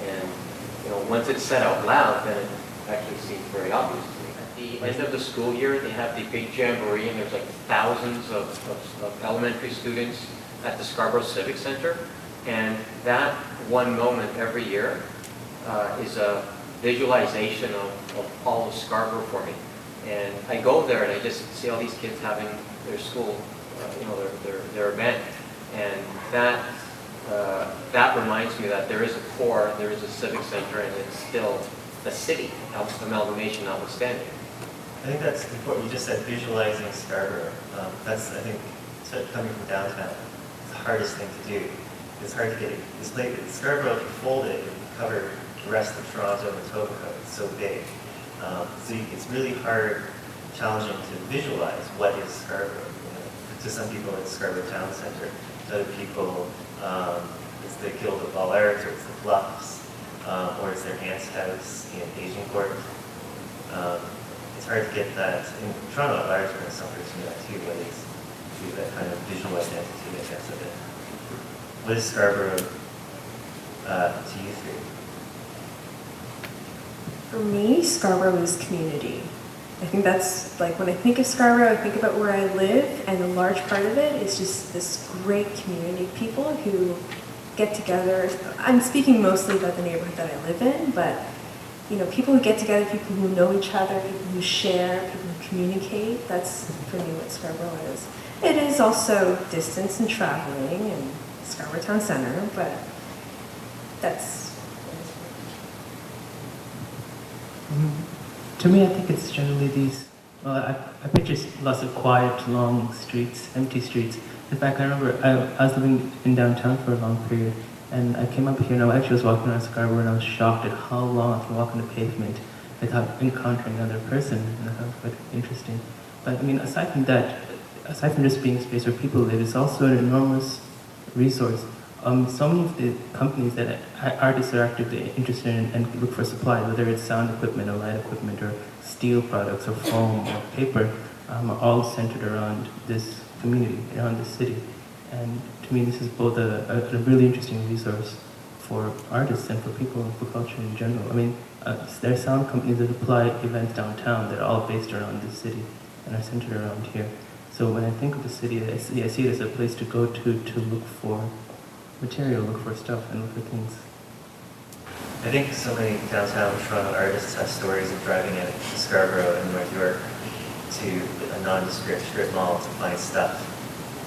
And once it's said out loud, then it actually seems very obvious to me. At the end of the school year, they have the big jamboree, and there's like thousands of elementary students at the Scarborough Civic Center. And that one moment every year is a visualization of all of Scarborough for me. And I go there and I just see all these kids having their school, their event. And that reminds me that there is a core, there is a civic center, and it's still a city, amalgamation notwithstanding. I think that's important. You just said visualizing Scarborough. That's, I think, coming from downtown, it's the hardest thing to do. it's hard to get it displayed. Scarborough, if you fold it, it would cover the rest of Toronto and Etobicoke. It's so big. It's really hard, challenging to visualize what is Scarborough. You know? To some people, it's Scarborough Town Centre. To other people, it's the Guild of All Arts, or it's the Bluffs, or it's their aunt's house in Agincourt. It's hard to get that. In Toronto, at large, we're going to suffer from that too, but it's that kind of visual identity, I guess, of it. What is Scarborough to you three? For me, Scarborough is community. I think that's, like, when I think of Scarborough, I think about where I live, and a large part of it is just this great community of people who get together. I'm speaking mostly about the neighborhood that I live in, but, you know, people who get together, people who know each other, people who share, people who communicate. That's, for me, what Scarborough is. It is also distance and traveling and Scarborough Town Centre, but that's To me, I think it's generally these, well, I picture lots of quiet, long streets, empty streets. In fact, I remember I was living in downtown for a long period, and I came up here and I actually was walking around Scarborough and I was shocked at how long I can walk on the pavement without encountering another person, and I thought it was quite interesting. But I mean, aside from that, aside from just being a space where people live, it's also an enormous resource. So many of the companies that artists are actively interested in and look for supplies, whether it's sound equipment or light equipment or steel products or foam or paper, are all centered around this community, around this city. And to me, this is both a really interesting resource for artists and for people, for culture in general. I mean, there are sound companies that apply events downtown that are all based around this city and are centered around here. So when I think of the city, I see it as a place to go to look for material, look for stuff, and look for things. I think so many downtown Toronto artists have stories of driving out to Scarborough and North York to a nondescript strip mall to find stuff.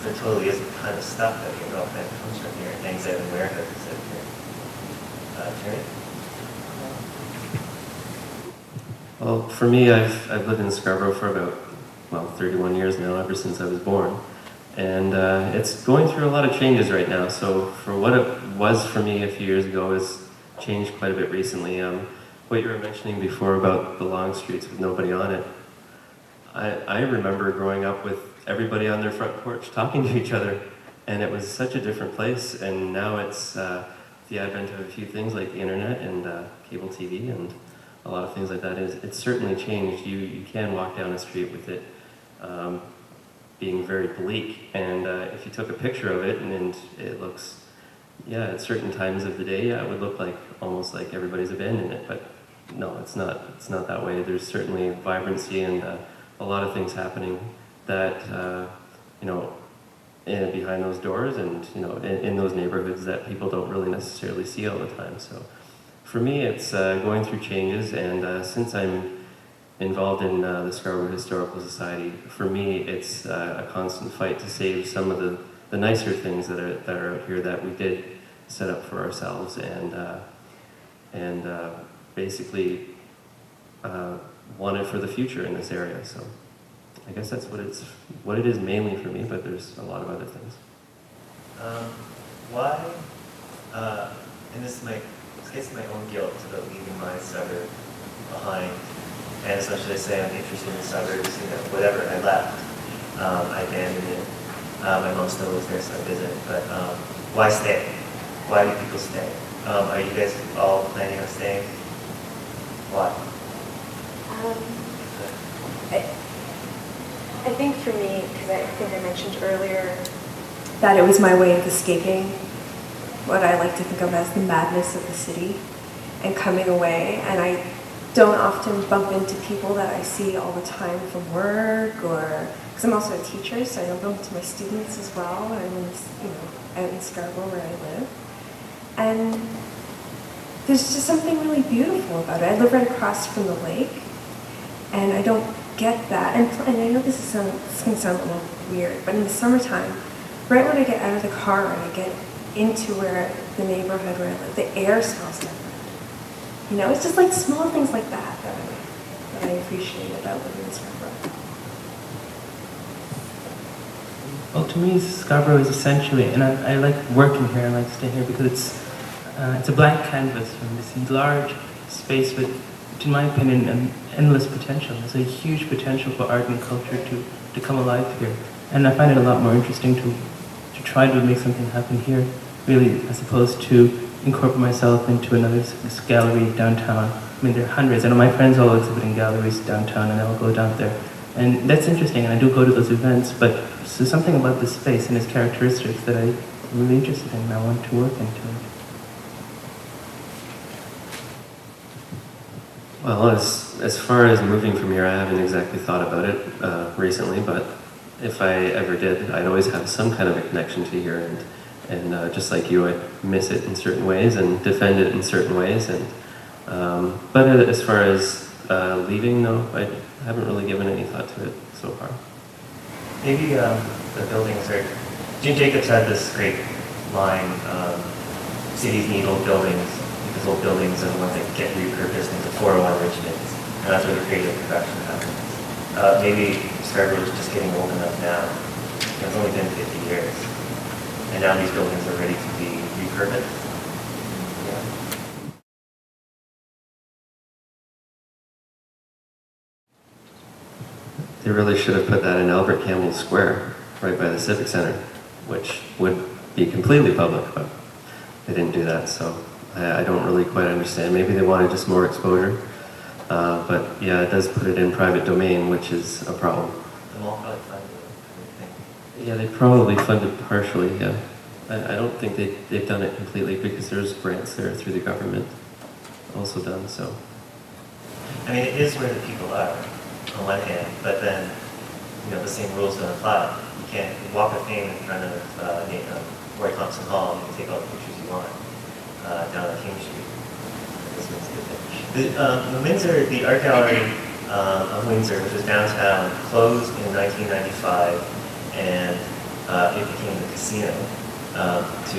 There totally is the kind of stuff that you know that comes from here. It hangs out in warehouses out here. Jerry? Well, for me, I've lived in Scarborough for about, 31 years now, ever since I was born. And it's going through a lot of changes right now. So for what it was for me a few years ago has changed quite a bit recently. What you were mentioning before about the long streets with nobody on it, I remember growing up with everybody on their front porch talking to each other, and it was such a different place. And now it's the advent of a few things like the internet and cable TV and a lot of things like that. It's certainly changed. You can walk down a street with it being very bleak, and if you took a picture of it and it looks, at certain times of the day, it would look like almost like everybody's abandoned it, but no, it's not that way. There's certainly vibrancy and a lot of things happening that behind those doors and in those neighborhoods that people don't really necessarily see all the time. So for me, it's going through changes, and since I'm involved in the Scarborough Historical Society, for me it's a constant fight to save some of the nicer things that are out here that we did set up for ourselves, and basically wanted for the future in this area. So I guess that's what it is mainly for me, but there's a lot of other things. Why, and this gets my own guilt about leaving my suburb behind. And as much as I say I'm interested in the suburbs, whatever, I left. I abandoned it. My mom still lives there, so I visit. But why stay? Why do people stay? Are you guys all planning on staying? Why? I think for me, because I think I mentioned earlier that it was my way of escaping what I like to think of as the madness of the city and coming away. And I don't often bump into people that I see all the time from work, or because I'm also a teacher, so I don't bump into my students as well. I'm out in Scarborough where I live, and there's just something really beautiful about it. I live right across from the lake, and I don't get that. And I know this is going to sound a little weird, but in the summertime, right when I get out of the car and I get into the neighborhood where I live, the air smells different. It's just like small things like that I appreciate about living in Scarborough. Well, to me, Scarborough is essentially, and I like working here, I like staying here because it's a blank canvas. This large space with, in my opinion, an endless potential. There's a huge potential for art and culture to come alive here. And I find it a lot more interesting to try to make something happen here, really, as opposed to incorporate myself into another gallery downtown. I mean, there are hundreds. I know my friends all exhibit in galleries downtown, and I'll go down there. And that's interesting, and I do go to those events, but there's something about this space and its characteristics that I'm really interested in, and I want to work into it. Well, as far as moving from here, I haven't exactly thought about it recently, but if I ever did, I'd always have some kind of a connection to here, and just like you, I miss it in certain ways and defend it in certain ways. And but as far as leaving, no, I haven't really given any thought to it so far. Maybe the buildings are. Jim Jacobs had this great line: cities need old buildings because old buildings are the ones that get repurposed into 401 Richmonds, and that's where the creative production happens. Maybe Scarborough is just getting old enough now. It's only been 50 years, and now these buildings are ready to be repurposed. Yeah. They really should have put that in Albert Campbell Square, right by the Civic Center, which would be completely public, but they didn't do that, so I don't really quite understand. Maybe they wanted just more exposure, but yeah, it does put it in private domain, which is a problem. The mall probably funded it. Yeah, they probably funded partially, yeah. I don't think they've done it completely because there's grants there through the government also done, so. I mean, it is where the people are, on one hand, but then, the same rules don't apply. You can't walk of fame in front of Roy Thompson Hall, you can take all the pictures you want down on King Street. The Windsor, the art gallery of Windsor, which was downtown, closed in 1995, and it became the casino to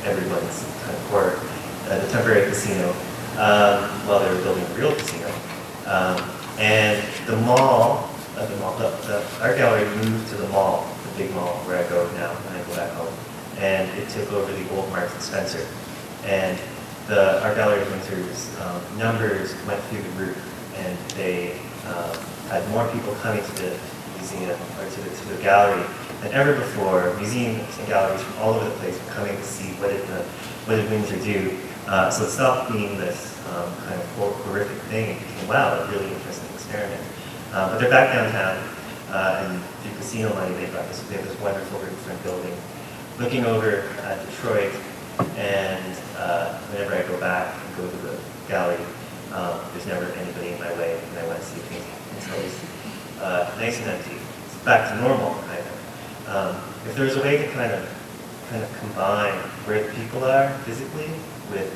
everyone's kind of horror, the temporary casino, while they were building a real casino. And the art gallery moved to the mall, the big mall where I go now when I go back home, and it took over the old Marks and Spencer. And the art gallery of Windsor's numbers went through the roof, and they had more people coming to the museum or to the gallery than ever before. Museums and galleries from all over the place were coming to see what did Windsor do. So it stopped being this kind of horrific thing. It became, wow, a really interesting experiment. But they're back downtown, and through casino money, they have this wonderful riverfront building looking over at Detroit. And whenever I go back and go to the gallery, there's never anybody in my way when I want to see a painting. It's always nice and empty. It's back to normal, kind of. If there's a way to kind of combine where the people are physically with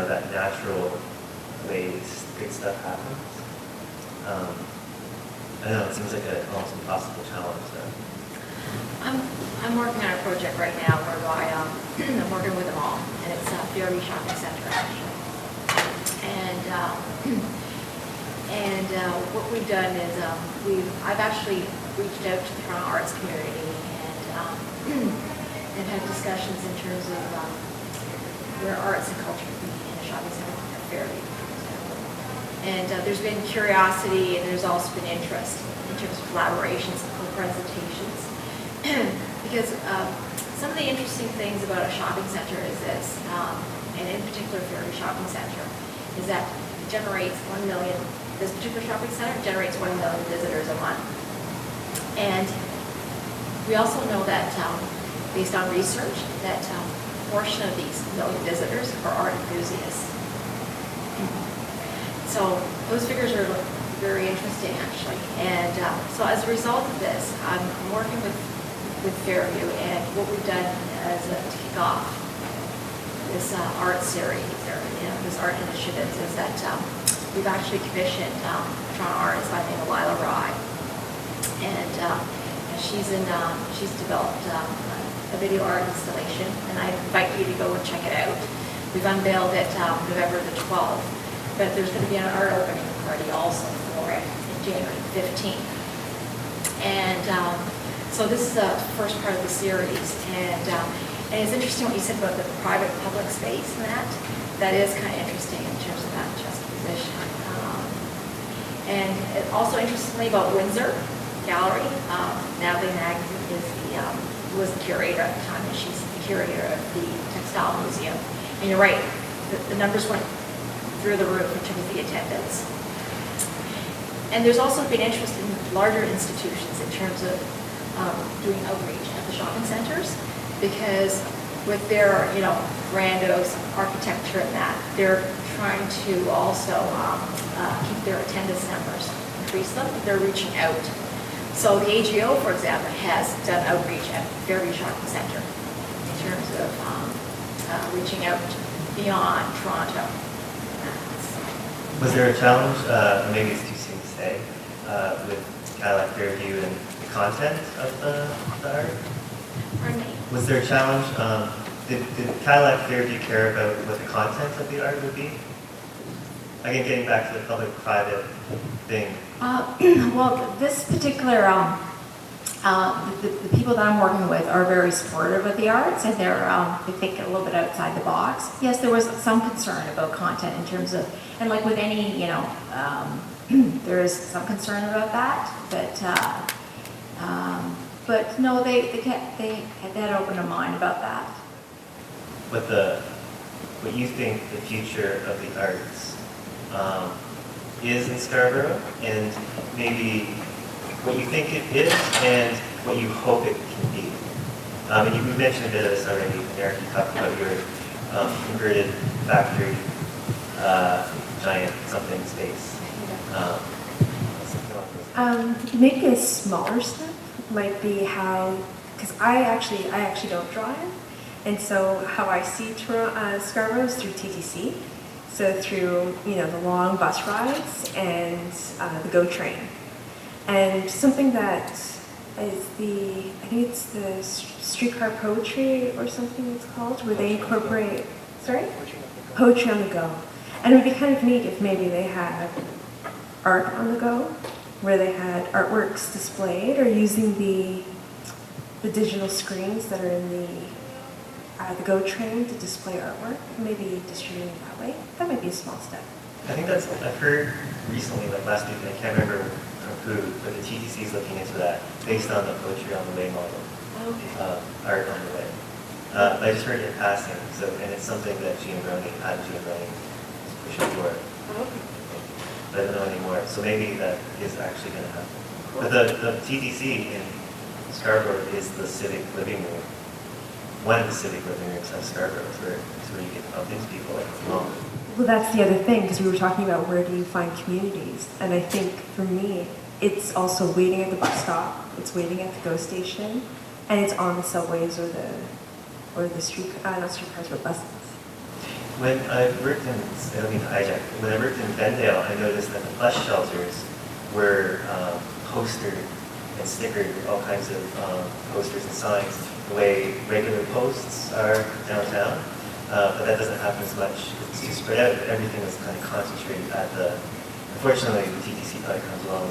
that natural way good stuff happens. I know it seems like an almost impossible challenge. I'm working on a project right now whereby I'm working with them all, and it's a Fairview Shopping Center actually. And what we've done is I've actually reached out to the Toronto arts community and had discussions in terms of where arts and culture can be in a shopping center at Fairview. And there's been curiosity, and there's also been interest in terms of collaborations and co-presentations. Because some of the interesting things about a shopping center is this, and in particular Fairview Shopping Center, is that it generates 1 million, this particular shopping center generates 1 million visitors a month. And we also know that, based on research, that a portion of these million visitors are art enthusiasts. So those figures are very interesting, actually. And so as a result of this, I'm working with Fairview, and what we've done as to kick off this art series, or this art initiative, is that we've actually commissioned Toronto artist by the name of Lila Rye, and she's developed a video art installation, and I invite you to go and check it out. We've unveiled it November the 12th, but there's going to be an art opening party also for it in January 15th, and So this is the first part of the series, and it's interesting what you said about the private-public space and that. That is kind of interesting in terms of that juxtaposition. And it also interestingly about Windsor Gallery, Natalie Nagy was the curator at the time, and she's the curator of the Textile Museum. And you're right, the numbers went through the roof in terms of the attendance. And there's also been interest in larger institutions in terms of doing outreach at the shopping centers, because with their, grandiose architecture and that, they're trying to also keep their attendance numbers, increase them. They're reaching out. So the AGO, for example, has done outreach at Fairview Shopping Center in terms of reaching out beyond Toronto. Was there a challenge, or maybe it's too soon to say, with Cadillac Fairview and the content of the art? Pardon me? Was there a challenge? Did Cadillac Fairview care about what the content of the art would be? Again, getting back to the public-private thing. Well, this particular, the people that I'm working with are very supportive of the arts, and they think a little bit outside the box. Yes, there was some concern about content in terms of, and like with any, there is some concern about that, but no, they had open a mind about that. What you think the future of the arts is in Scarborough, and maybe what you think it is and what you hope it can be. And you mentioned a bit of this already, Eric. You talked about your converted factory, giant something space. Maybe a smaller step might be how, because I actually don't drive, and so how I see Scarborough is through TTC, so through the long bus rides and the GO train, and something that is I think it's the streetcar poetry or something it's called, where they incorporate poetry on the go, and it would be kind of neat if maybe they had art on the go, where they had artworks displayed, or using the digital screens that are in the GO train to display artwork, maybe distributing it that way. That might be a small step. I think I've heard recently, like last week, and I can't remember who, but the TTC is looking into that based on the poetry on the way model. Art on the way. I just heard it in passing, and it's something that Adam Giambroni is pushing for. But I don't know anymore. So maybe that is actually going to happen. But the TTC in Scarborough is the civic living room. One of the civic living rooms of Scarborough, it's where you get to bump into people like it's long. Well, that's the other thing, because we were talking about where do you find communities, and I think for me, it's also waiting at the bus stop, it's waiting at the GO station, and it's on the subways or the not streetcars, but buses. When I worked in, I don't mean to hijack, when I worked in Bendale, I noticed that the bus shelters were postered and stickered with all kinds of posters and signs, the way regular posts are downtown. But that doesn't happen as much. It's too spread out. Everything is kind of concentrated at unfortunately, the TTC probably comes along,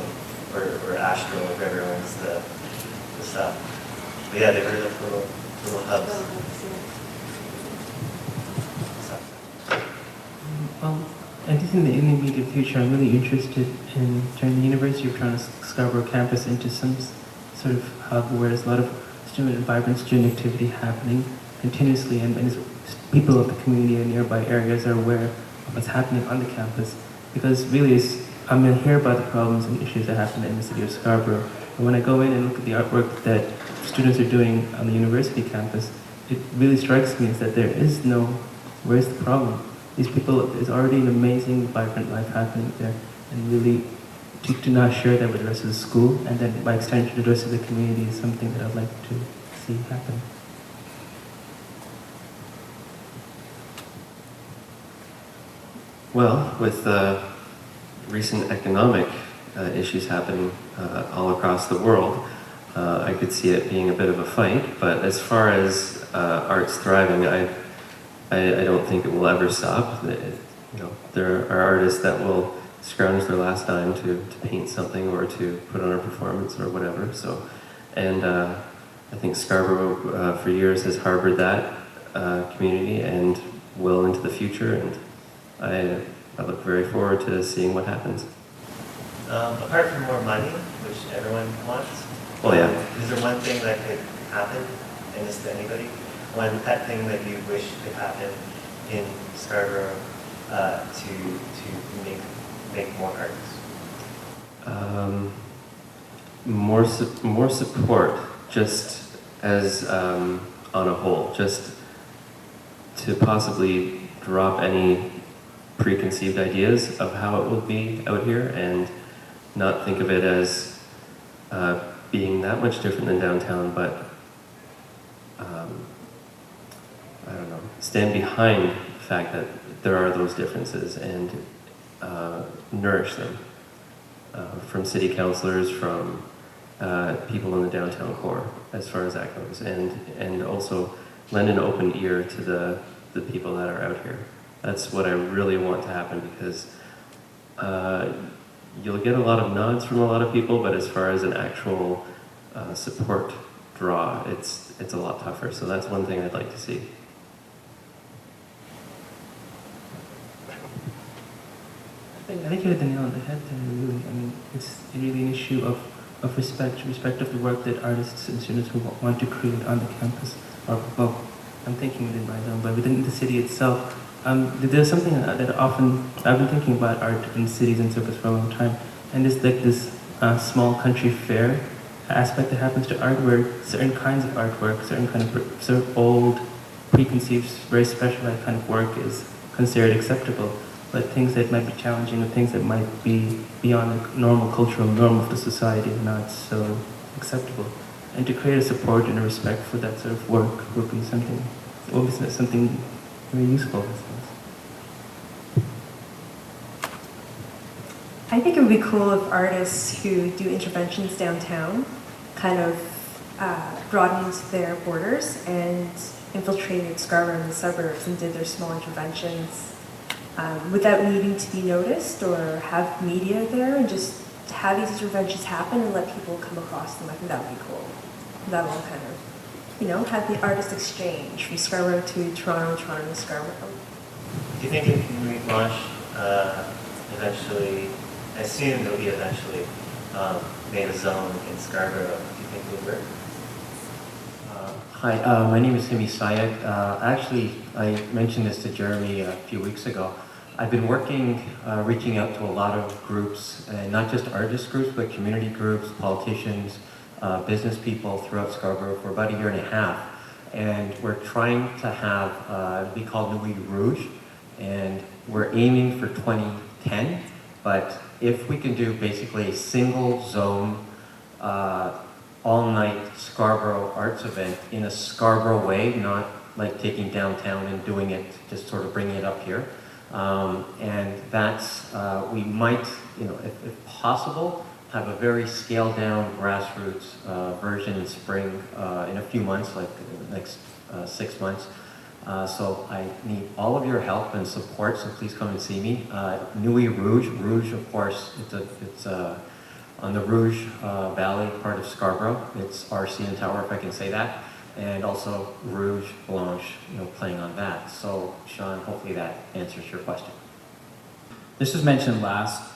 or Astro, or whoever owns the stuff. But yeah, they were like little hubs. Well, I think in the immediate future, I'm really interested in turning the University of Toronto Scarborough campus into some sort of hub where there's a lot of vibrant student activity happening continuously, and people of the community and nearby areas are aware of what's happening on the campus. Because really, I'm going to hear about the problems and issues that happen in the city of Scarborough. And when I go in and look at the artwork that students are doing on the university campus, it really strikes me as that where's the problem? These people, there's already an amazing, vibrant life happening there, and really to not share that with the rest of the school, and then by extension the rest of the community, is something that I'd like to see happen. Well, with recent economic issues happening all across the world, I could see it being a bit of a fight, but as far as art's thriving, I don't think it will ever stop. There are artists that will scrounge their last dime to paint something or to put on a performance or whatever. So, And I think Scarborough for years has harbored that community and will into the future, and I look very forward to seeing what happens. Apart from more money, which everyone wants, Oh yeah. Is there one thing that could happen, and this to anybody, one pet thing that you wish could happen in Scarborough to make more arts? More support, just as on a whole, just to possibly drop any preconceived ideas of how it will be out here and not think of it as being that much different than downtown, but I don't know, stand behind the fact that there are those differences and nourish them from city councilors, from people in the downtown core, as far as that goes, and also lend an open ear to the people that are out here. That's what I really want to happen, because you'll get a lot of nods from a lot of people, but as far as an actual support draw, it's a lot tougher. So that's one thing I'd like to see. I think you hit the nail on the head there, really. I mean, it's really an issue of respect of the work that artists and students who want to create on the campus, or, well, I'm thinking within my zone, but within the city itself. There's something that often, I've been thinking about art in cities and circles for a long time, and it's like this small country fair aspect that happens to art, where certain kinds of artwork, sort of old, preconceived, very specialized kind of work is considered acceptable, but things that might be challenging or things that might be beyond the normal cultural norm of the society are not so acceptable. And to create a support and a respect for that sort of work would be something very useful. I think it would be cool if artists who do interventions downtown kind of broadened their borders and infiltrated Scarborough and the suburbs and did their small interventions without needing to be noticed or have media there, and just have these interventions happen and let people come across them. I think that would be cool. That'll all kind of, have the artist exchange from Scarborough to Toronto, Toronto to Scarborough. Do you think if we launch eventually, I assume there'll be eventually made a zone in Scarborough, do you think it would work? Hi, my name is Himi Sayed. Actually, I mentioned this to Jeremy a few weeks ago. I've been working, reaching out to a lot of groups, not just artist groups, but community groups, politicians, business people throughout Scarborough for about 1.5 years. And we're trying to have, it'll be called Nuit Rouge, and we're aiming for 2010. But if we can do basically a single zone, all-night Scarborough arts event in a Scarborough way, not like taking downtown and doing it, just sort of bringing it up here. And that's, we might, if possible, have a very scaled-down grassroots version in spring in a few months, like the next 6 months. So I need all of your help and support, so please come and see me. Nuit Rouge, Rouge, of course, it's on the Rouge Valley part of Scarborough. It's RC and Tower, if I can say that. And also Rouge Blanche, playing on that. So, Sean, hopefully that answers your question. This was mentioned last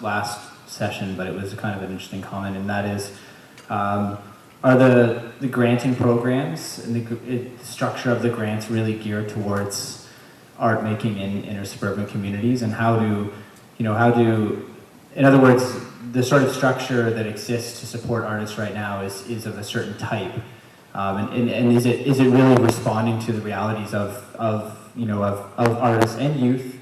session, but it was kind of an interesting comment, and that is, are the granting programs and the structure of the grants really geared towards art making in inner suburban communities, and how do, in other words, the sort of structure that exists to support artists right now is of a certain type. And is it really responding to the realities of artists and youth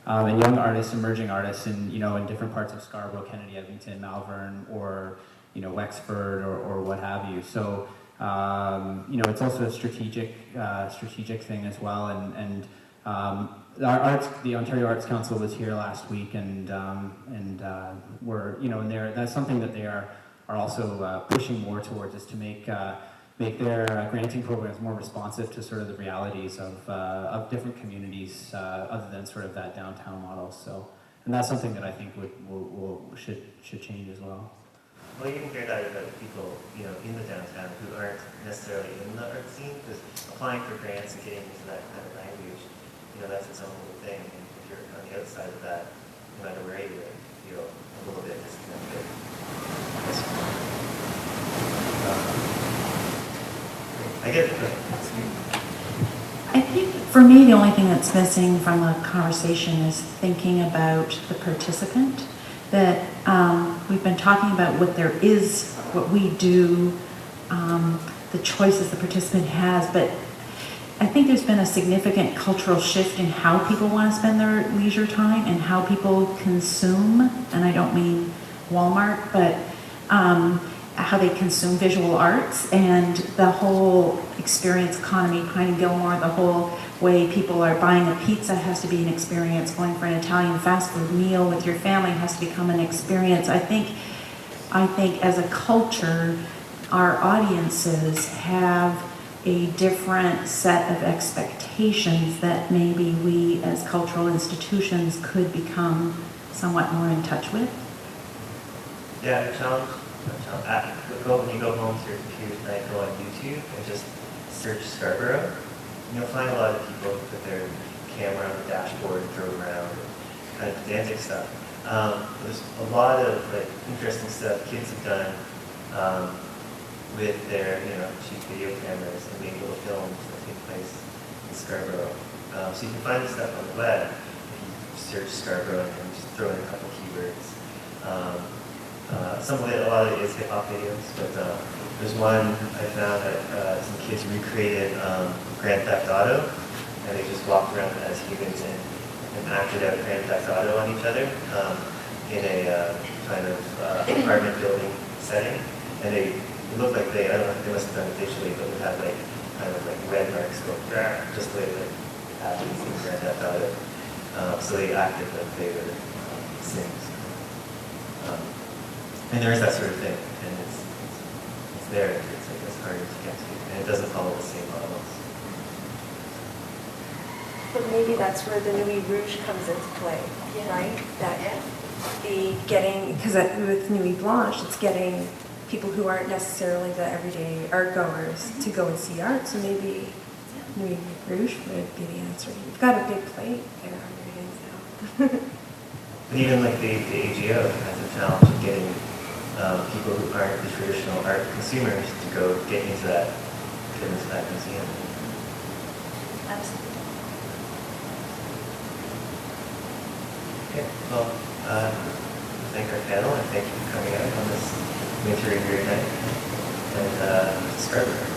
and young artists, emerging artists in different parts of Scarborough, Kennedy, Edmonton, Malvern, or Wexford, or what have you. So it's also a strategic thing as well. And the Ontario Arts Council was here last week, and that's something that they are also pushing more towards, is to make their granting programs more responsive to sort of the realities of different communities, other than sort of that downtown model. So, and that's something that I think should change as well. Well, you can hear that about people, in the downtown who aren't necessarily in the art scene, because applying for grants and getting into that kind of language, that's its own little thing. And if you're on the outside of that, no matter where you live, you feel a little bit disconnected. I get it. I think for me, the only thing that's missing from the conversation is thinking about the participant. That we've been talking about what there is, what we do, the choices the participant has, but I think there's been a significant cultural shift in how people want to spend their leisure time and how people consume, and I don't mean Walmart, but how they consume visual arts and the whole experience economy, Pine Gilmore, the whole way people are buying a pizza has to be an experience, going for an Italian fast food meal with your family has to become an experience. I think as a culture, our audiences have a different set of expectations that maybe we as cultural institutions could become somewhat more in touch with. Yeah, the challenge. When you go home to your computer tonight, go on YouTube and just search Scarborough. And you'll find a lot of people who put their camera on the dashboard and drove around, and kind of pedantic stuff. There's a lot of interesting stuff kids have done with their cheap video cameras and made little films that take place in Scarborough. So you can find this stuff on the web if you search Scarborough and just throw in a couple keywords. A lot of it is hip hop videos, but there's one I found that some kids recreated Grand Theft Auto, and they just walked around as humans and acted out Grand Theft Auto on each other in a kind of apartment building setting. And it looked like I don't know if they must have done it digitally, but it had kind of red marks going just the way that happens in Grand Theft Auto. So they acted like they were Sims. And there is that sort of thing, and it's there. It's harder to get to, and it doesn't follow the same models. But maybe that's where the Nuit Rouge comes into play, right? That because with Nuit Blanche, it's getting people who aren't necessarily the everyday art goers to go and see art. So maybe Nuit Rouge would be the answer. You've got a big plate there on your hands now. But even the AGO has a challenge of getting people who aren't the traditional art consumers to go get into that museum. Absolutely. Okay, well, thank our panel and thank you for coming out on this winter night and Scarborough.